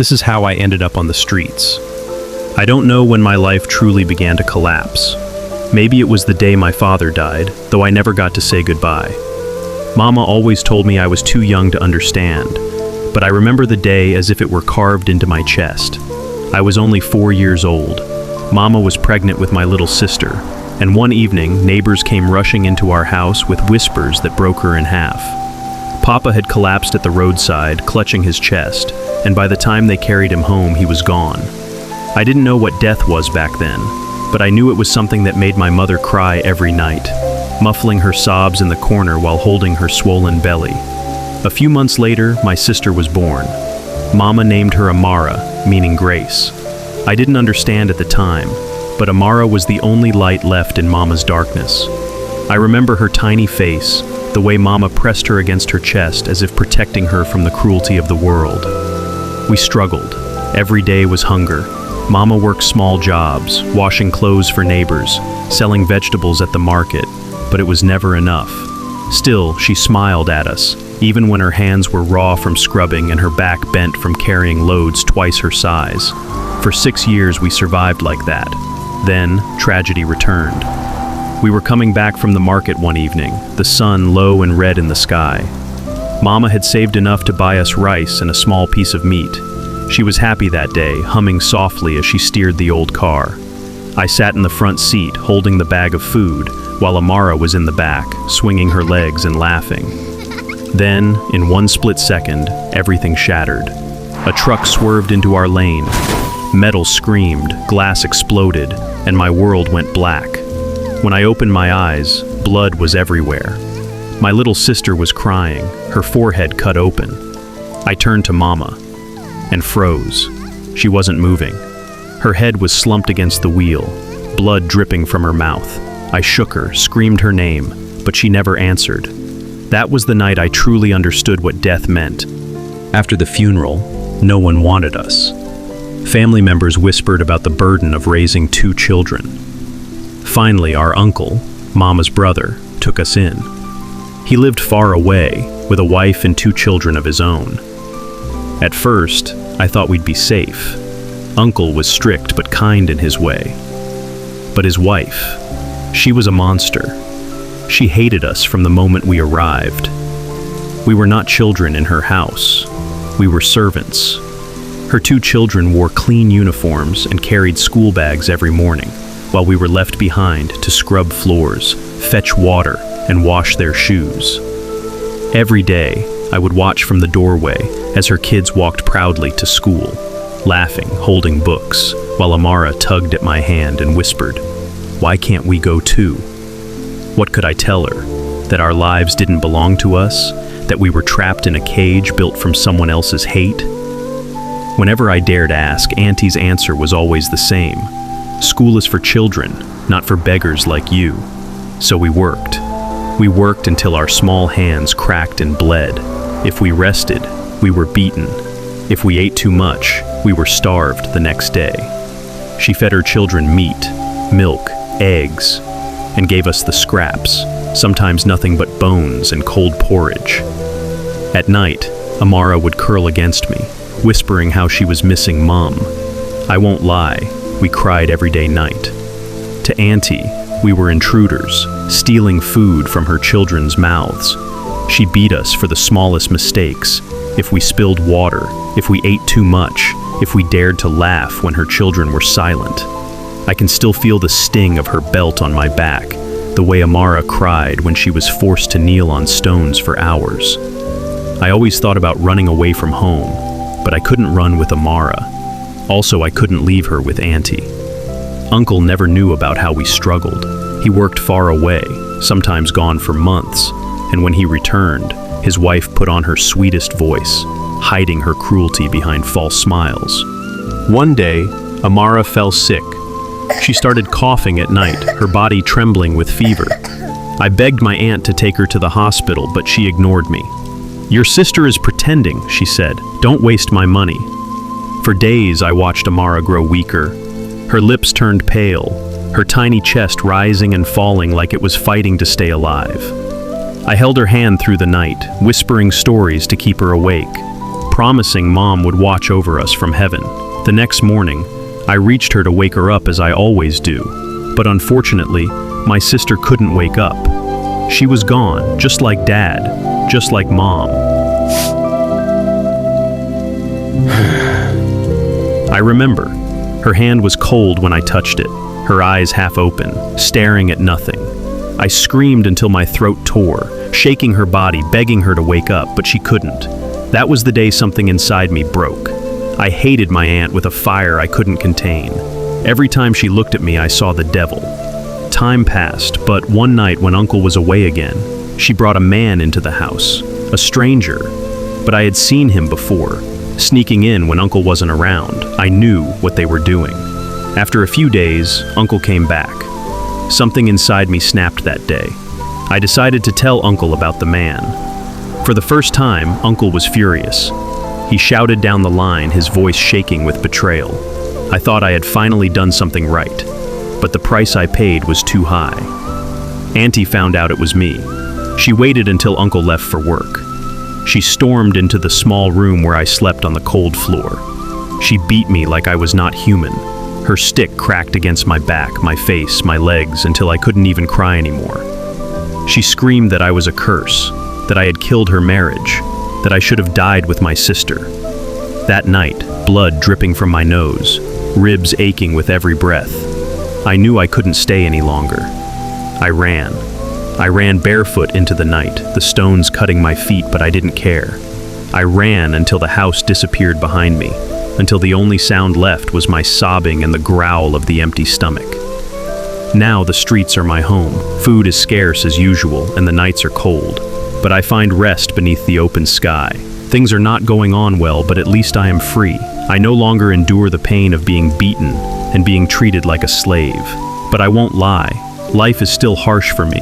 This is how I ended up on the streets. I don't know when my life truly began to collapse. Maybe it was the day my father died, though I never got to say goodbye. Mama always told me I was too young to understand, but I remember the day as if it were carved into my chest. I was only 4 years old. Mama was pregnant with my little sister, and one evening, neighbors came rushing into our house with whispers that broke her in half. Papa had collapsed at the roadside, clutching his chest, and by the time they carried him home, he was gone. I didn't know what death was back then, but I knew it was something that made my mother cry every night, muffling her sobs in the corner while holding her swollen belly. A few months later, my sister was born. Mama named her Amara, meaning grace. I didn't understand at the time, but Amara was the only light left in Mama's darkness. I remember her tiny face, the way Mama pressed her against her chest as if protecting her from the cruelty of the world. We struggled. Every day was hunger. Mama worked small jobs, washing clothes for neighbors, selling vegetables at the market, but it was never enough. Still, she smiled at us, even when her hands were raw from scrubbing and her back bent from carrying loads twice her size. For 6 years we survived like that. Then, tragedy returned. We were coming back from the market one evening, the sun low and red in the sky. Mama had saved enough to buy us rice and a small piece of meat. She was happy that day, humming softly as she steered the old car. I sat in the front seat, holding the bag of food, while Amara was in the back, swinging her legs and laughing. Then, in one split second, everything shattered. A truck swerved into our lane. Metal screamed, glass exploded, and my world went black. When I opened my eyes, blood was everywhere. My little sister was crying, her forehead cut open. I turned to Mama and froze. She wasn't moving. Her head was slumped against the wheel, blood dripping from her mouth. I shook her, screamed her name, but she never answered. That was the night I truly understood what death meant. After the funeral, no one wanted us. Family members whispered about the burden of raising 2 children. Finally, our uncle, Mama's brother, took us in. He lived far away, with a wife and 2 children of his own. At first, I thought we'd be safe. Uncle was strict but kind in his way. But his wife, she was a monster. She hated us from the moment we arrived. We were not children in her house. We were servants. Her 2 children wore clean uniforms and carried school bags every morning, while we were left behind to scrub floors, fetch water, and wash their shoes. Every day, I would watch from the doorway as her kids walked proudly to school, laughing, holding books, while Amara tugged at my hand and whispered, "Why can't we go too?" What could I tell her? That our lives didn't belong to us? That we were trapped in a cage built from someone else's hate? Whenever I dared ask, Auntie's answer was always the same. School is for children, not for beggars like you. So we worked. We worked until our small hands cracked and bled. If we rested, we were beaten. If we ate too much, we were starved the next day. She fed her children meat, milk, eggs, and gave us the scraps, sometimes nothing but bones and cold porridge. At night, Amara would curl against me, whispering how she was missing Mom. I won't lie, we cried every day night. To Auntie, we were intruders, stealing food from her children's mouths. She beat us for the smallest mistakes, if we spilled water, if we ate too much, if we dared to laugh when her children were silent. I can still feel the sting of her belt on my back, the way Amara cried when she was forced to kneel on stones for hours. I always thought about running away from home, but I couldn't run with Amara. Also, I couldn't leave her with Auntie. Uncle never knew about how we struggled. He worked far away, sometimes gone for months, and when he returned, his wife put on her sweetest voice, hiding her cruelty behind false smiles. One day, Amara fell sick. She started coughing at night, her body trembling with fever. I begged my aunt to take her to the hospital, but she ignored me. "Your sister is pretending," she said. "Don't waste my money." For days, I watched Amara grow weaker. Her lips turned pale, her tiny chest rising and falling like it was fighting to stay alive. I held her hand through the night, whispering stories to keep her awake. promising Mom would watch over us from heaven. The next morning, I reached her to wake her up as I always do, but unfortunately, my sister couldn't wake up. She was gone, just like Dad, just like Mom. I remember, her hand was cold when I touched it, her eyes half open, staring at nothing. I screamed until my throat tore, shaking her body, begging her to wake up, but she couldn't. That was the day something inside me broke. I hated my aunt with a fire I couldn't contain. Every time she looked at me, I saw the devil. Time passed, but one night when Uncle was away again, she brought a man into the house, a stranger, but I had seen him before. Sneaking in when Uncle wasn't around, I knew what they were doing. After a few days, Uncle came back. Something inside me snapped that day. I decided to tell Uncle about the man. For the first time, Uncle was furious. He shouted down the line, his voice shaking with betrayal. I thought I had finally done something right, but the price I paid was too high. Auntie found out it was me. She waited until Uncle left for work. She stormed into the small room where I slept on the cold floor. She beat me like I was not human. Her stick cracked against my back, my face, my legs, until I couldn't even cry anymore. She screamed that I was a curse, that I had killed her marriage, that I should have died with my sister. That night, blood dripping from my nose, ribs aching with every breath, I knew I couldn't stay any longer. I ran. I ran barefoot into the night, the stones cutting my feet, but I didn't care. I ran until the house disappeared behind me, until the only sound left was my sobbing and the growl of the empty stomach. Now the streets are my home. Food is scarce as usual, and the nights are cold. But I find rest beneath the open sky. Things are not going on well, but at least I am free. I no longer endure the pain of being beaten and being treated like a slave. But I won't lie, life is still harsh for me.